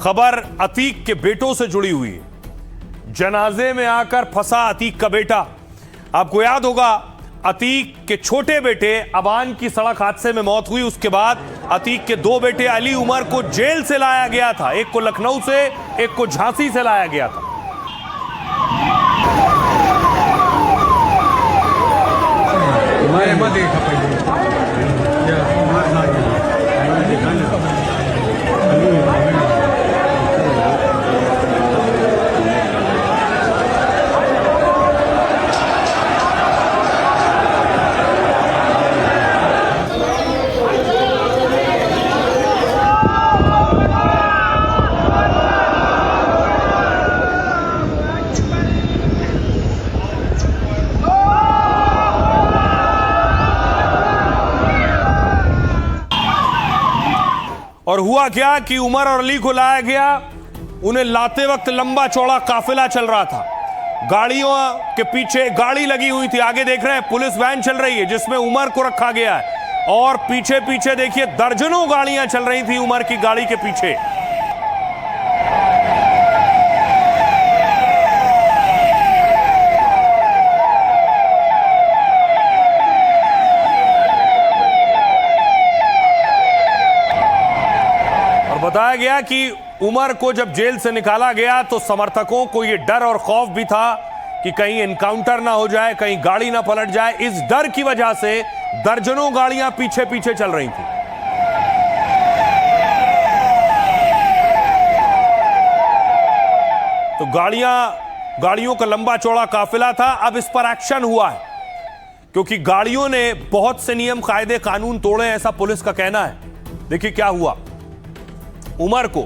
खबर अतीक के बेटों से जुड़ी हुई है। जनाजे में आकर फंसा अतीक का बेटा। आपको याद होगा, अतीक के छोटे बेटे अबान की सड़क हादसे में मौत हुई। उसके बाद अतीक के दो बेटे अली उमर को जेल से लाया गया था। एक को लखनऊ से, एक को झांसी से लाया गया था। और हुआ क्या कि उमर और अली को लाया गया। उन्हें लाते वक्त लंबा चौड़ा काफिला चल रहा था। गाड़ियों के पीछे गाड़ी लगी हुई थी। आगे देख रहे हैं पुलिस वैन चल रही है जिसमें उमर को रखा गया है, और पीछे पीछे देखिए दर्जनों गाड़ियां चल रही थी उमर की गाड़ी के पीछे। बताया गया कि उमर को जब जेल से निकाला गया तो समर्थकों को यह डर और खौफ भी था कि कहीं एनकाउंटर ना हो जाए, कहीं गाड़ी ना पलट जाए। इस डर की वजह से दर्जनों गाड़ियां पीछे पीछे चल रही थी। तो गाड़ियों का लंबा चौड़ा काफिला था। अब इस पर एक्शन हुआ है क्योंकि गाड़ियों ने बहुत से नियम कायदे कानून तोड़े, ऐसा पुलिस का कहना है। देखिए क्या हुआ। उमर को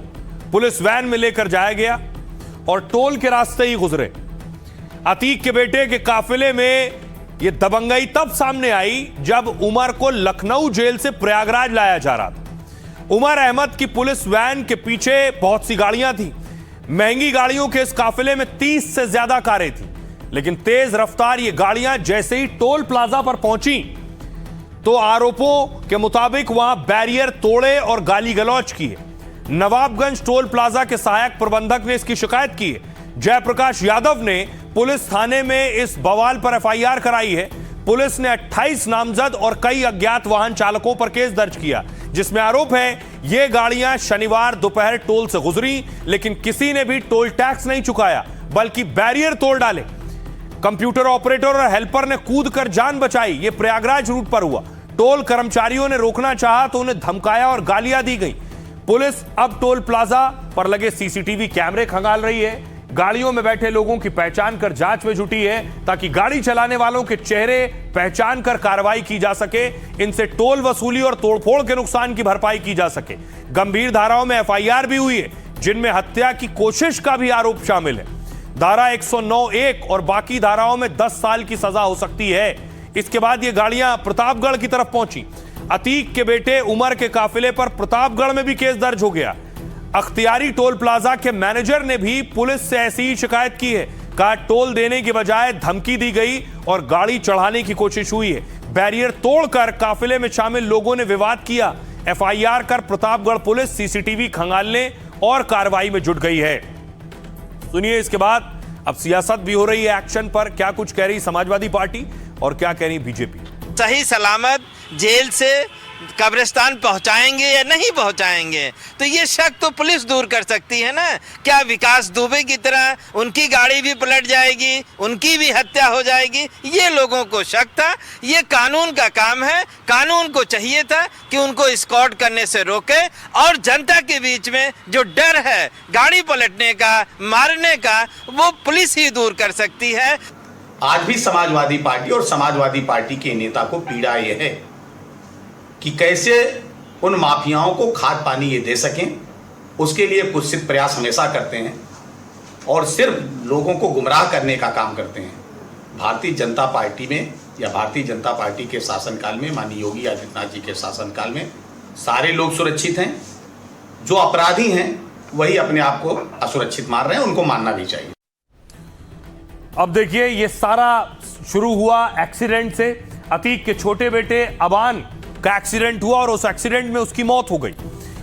पुलिस वैन में लेकर जाया गया और टोल के रास्ते ही गुजरे। अतीक के बेटे के काफिले में यह दबंगई तब सामने आई जब उमर को लखनऊ जेल से प्रयागराज लाया जा रहा था। उमर अहमद की पुलिस वैन के पीछे बहुत सी गाड़ियां थी। महंगी गाड़ियों के इस काफिले में 30 से ज्यादा कारें थी, लेकिन तेज रफ्तार ये गाड़ियां जैसे ही टोल प्लाजा पर पहुंची तो आरोपों के मुताबिक वहां बैरियर तोड़े और गाली गलौज की है। नवाबगंज टोल प्लाजा के सहायक प्रबंधक ने इसकी शिकायत की है। जयप्रकाश यादव ने पुलिस थाने में इस बवाल पर एफआईआर कराई है। पुलिस ने 28 नामजद और कई अज्ञात वाहन चालकों पर केस दर्ज किया, जिसमें आरोप है ये गाड़ियां शनिवार दोपहर टोल से गुजरी, लेकिन किसी ने भी टोल टैक्स नहीं चुकाया बल्कि बैरियर तोड़ डाले। कंप्यूटर ऑपरेटर और हेल्पर ने कूद कर जान बचाई। ये प्रयागराज रूट पर हुआ। टोल कर्मचारियों ने रोकना चाहा तो उन्हें धमकाया और गालियां दी गई। पुलिस अब टोल प्लाजा पर लगे सीसीटीवी कैमरे खंगाल रही है। गाड़ियों में बैठे लोगों की पहचान कर जांच में जुटी है ताकि गाड़ी चलाने वालों के चेहरे पहचान कर कार्रवाई की जा सके, इनसे टोल वसूली और तोड़फोड़ के नुकसान की भरपाई की जा सके। गंभीर धाराओं में एफआईआर भी हुई है जिनमें हत्या की कोशिश का भी आरोप शामिल है। धारा 109(1) और बाकी धाराओं में 10 साल की सजा हो सकती है। इसके बाद ये गाड़ियां प्रतापगढ़ की तरफ पहुंची। अतीक के बेटे उमर के काफिले पर प्रतापगढ़ में भी केस दर्ज हो गया। अख्तियारी टोल प्लाजा के मैनेजर ने भी पुलिस से ऐसी ही शिकायत की है। कहा टोल देने के बजाय धमकी दी गई और गाड़ी चढ़ाने की कोशिश हुई है। बैरियर तोड़कर काफिले में शामिल लोगों ने विवाद किया। एफआईआर कर प्रतापगढ़ पुलिस सीसीटीवी खंगालने और कार्रवाई में जुट गई है। सुनिए इसके बाद अब सियासत भी हो रही है एक्शन पर। क्या कुछ कह रही समाजवादी पार्टी और क्या कह रही बीजेपी। सही सलामत जेल से कब्रिस्तान पहुंचाएंगे या नहीं पहुंचाएंगे, तो ये शक तो पुलिस दूर कर सकती है ना। क्या विकास दुबे की तरह उनकी गाड़ी भी पलट जाएगी, उनकी भी हत्या हो जाएगी? ये लोगों को शक था। ये कानून का काम है। कानून को चाहिए था कि उनको स्कॉट करने से रोके, और जनता के बीच में जो डर है गाड़ी पलटने का, मारने का, वो पुलिस ही दूर कर सकती है। आज भी समाजवादी पार्टी और समाजवादी पार्टी के नेता को पीड़ा ये है कि कैसे उन माफियाओं को खाद पानी ये दे सकें। उसके लिए कुत्सित प्रयास हमेशा करते हैं और सिर्फ लोगों को गुमराह करने का काम करते हैं। भारतीय जनता पार्टी में या भारतीय जनता पार्टी के शासनकाल में, माननीय योगी आदित्यनाथ जी के शासनकाल में सारे लोग सुरक्षित हैं। जो अपराधी हैं वही अपने आप को असुरक्षित मान रहे हैं, उनको मानना भी चाहिए। अब देखिए ये सारा शुरू हुआ एक्सीडेंट से। अतीक के छोटे बेटे अबान का एक्सीडेंट हुआ और उस एक्सीडेंट में उसकी मौत हो गई,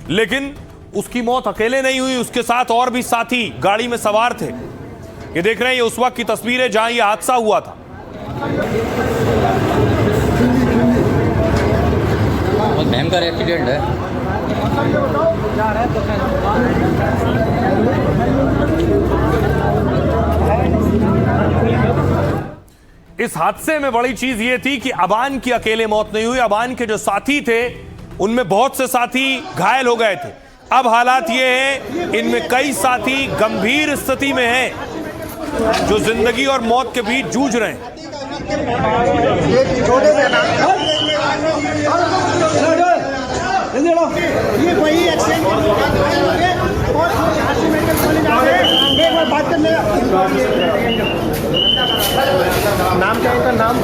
लेकिन उसकी मौत अकेले नहीं हुई, उसके साथ और भी साथी गाड़ी में सवार थे। ये देख रहे हैं, ये उस वक्त की तस्वीरें जहां ये हादसा हुआ था। बहुत भयंकर एक्सीडेंट है। इस हादसे में बड़ी चीज ये थी कि अबान की अकेले मौत नहीं हुई, अबान के जो साथी थे उनमें बहुत से साथी घायल हो गए थे। अब हालात ये है, इनमें कई साथी गंभीर स्थिति में हैं, जो जिंदगी और मौत के बीच जूझ रहे हैं। ये वही एक्सीडेंट एक बार बात कर ले। नाम क्या है इनका? नाम।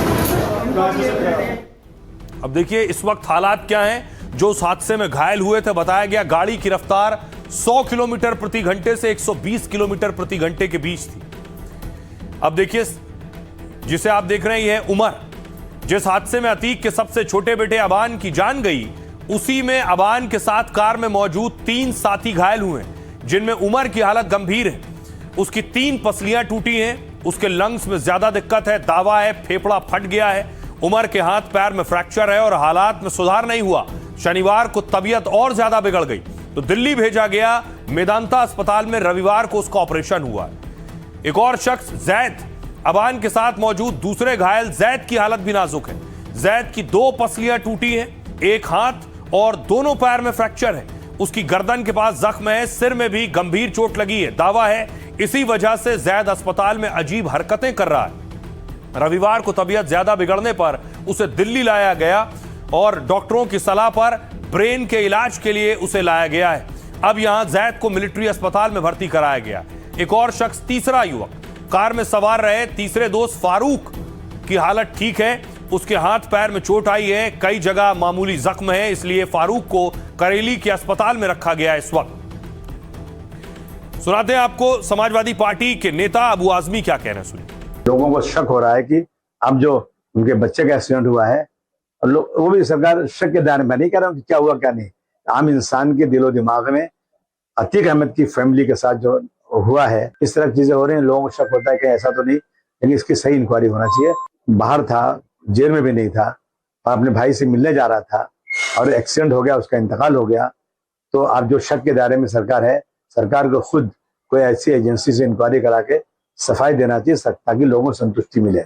अब देखिए इस वक्त हालात क्या हैं। जो उस हादसे में घायल हुए थे, बताया गया गाड़ी की रफ्तार 100 किलोमीटर प्रति घंटे से 120 किलोमीटर प्रति घंटे के बीच थी। अब देखिए, जिसे आप देख रहे हैं यह उमर, जिस हादसे में अतीक के सबसे छोटे बेटे अबान की जान गई, उसी में अबान के साथ कार में मौजूद 3 साथी घायल हुए, जिनमें उमर की हालत गंभीर है। उसकी 3 पसलियां टूटी हैं, उसके लंग्स में ज्यादा दिक्कत है, दावा है फेफड़ा फट गया है। उमर के हाथ पैर में फ्रैक्चर है और हालात में सुधार नहीं हुआ। शनिवार को तबीयत और ज्यादा बिगड़ गई तो दिल्ली भेजा गया। मेदांता अस्पताल में रविवार को उसका ऑपरेशन हुआ। एक और शख्स जैद, अबान के साथ मौजूद दूसरे घायल जैद की हालत भी नाजुक है। जैद की 2 पसलियां टूटी हैं, एक हाथ और दोनों पैर में फ्रैक्चर है। उसकी गर्दन के पास जख्म है, सिर में भी गंभीर चोट लगी है। दावा है इसी वजह से जैद अस्पताल में अजीब हरकतें कर रहा है। रविवार को तबीयत ज्यादा बिगड़ने पर उसे दिल्ली लाया गया और डॉक्टरों की सलाह पर ब्रेन के इलाज के लिए उसे लाया गया है। अब यहां जैद को मिलिट्री अस्पताल में भर्ती कराया गया। एक और शख्स, तीसरा युवक, कार में सवार रहे तीसरे दोस्त फारूक की हालत ठीक है। उसके हाथ पैर में चोट आई है, कई जगह मामूली जख्म है, इसलिए फारूक को करेली के अस्पताल में रखा गया इस वक्त। सुनाते हैं आपको समाजवादी पार्टी के नेता अबू आजमी क्या कह रहे हैं, सुनिए। लोगों को शक हो रहा है कि अब जो उनके बच्चे का एक्सीडेंट हुआ है, वो भी सरकार शक के दायरे में, नहीं कह रहा हूं कि क्या हुआ क्या नहीं। आम इंसान के दिलो दिमाग में अतीक अहमद की फैमिली के साथ जो हुआ है, इस तरह की चीजें हो रही हैं। लोगों को शक होता है कि ऐसा तो नहीं, लेकिन इसकी सही इंक्वायरी होना चाहिए। बाहर था, जेल में भी नहीं था, और अपने भाई से मिलने जा रहा था और एक्सीडेंट हो गया, उसका इंतकाल हो गया। तो अब जो शक के दायरे में सरकार है, सरकार को खुद कोई ऐसी एजेंसी से इंक्वायरी करा के सफाई देना चाहिए ताकि लोगों को संतुष्टि मिले।